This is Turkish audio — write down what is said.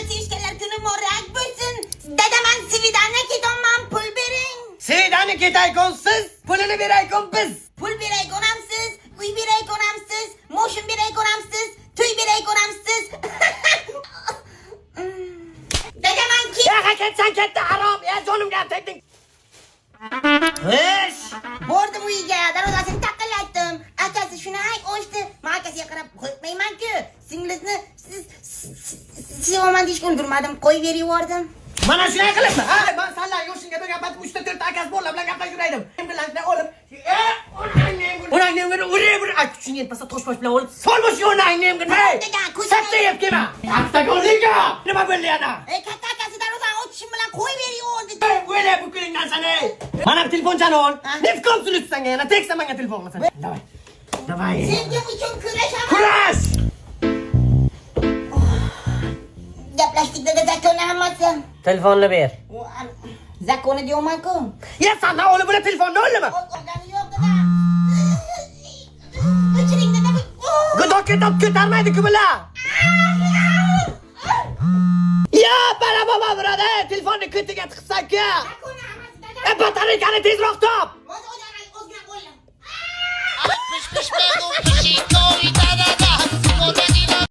sevishganlar kuni muborak bo'lsin. Dadaman svidaniya ketyapman, pul bering. Svidaniya ketaykan siz, pulini beraykan biz. Pul beray ko'ramsiz, uy beray ko'ramsiz, moshin beray ko'ramsiz, to'y beray ko'ramsiz. Dadaman kim? Ya ketsan ketdi harom, ya jonimga tegding. Hish! Bordim uyga, darvozasini taqillatdim. Akasi shuni ochdi. Men akasiga qarab qo'ymayman-ku. Singlizni sevaman deyishga ulgurmadim, qo'yib berib Mana shunday qilibmi? Ha, men senlar yoshingga bir gapatib 3 ta 4 ta akasi borlar bilan gaplashib yuraydim. Men bilan olib, onangni uri, ay kuching yetmasa tosh-posh bilan olib, solmosh onangni. Hey! Katta yeb kelma. Katta ko'rdingmi? Nima bo'ldi yana? Katta akasi darvozani ochishim bilan qo'yib berib Hey, o'yla bu kulingdan seni. Mana bu telefonchani ol. Nefkom sulitsanga yana teksa menga telefon qilasan. Davay. Davay. Sen kim uchun kurashaman? Kurash! Gaplashdik dedi zakonni hammasi. Telefonni ber. Zakonni deyapman-ku. Ya sen o'li bilan telefonni oldimi? Olgani yo'q dedi. O'chiring dedi. G'dok ko'tarmaydi-ku bular. Ya, bana baba burada telefonni ketiga tiqsan-ku. Zakonni hammasi dedi. Batareykani tezroq top. O'zga qo'ying. Pish pish pish pish pish pish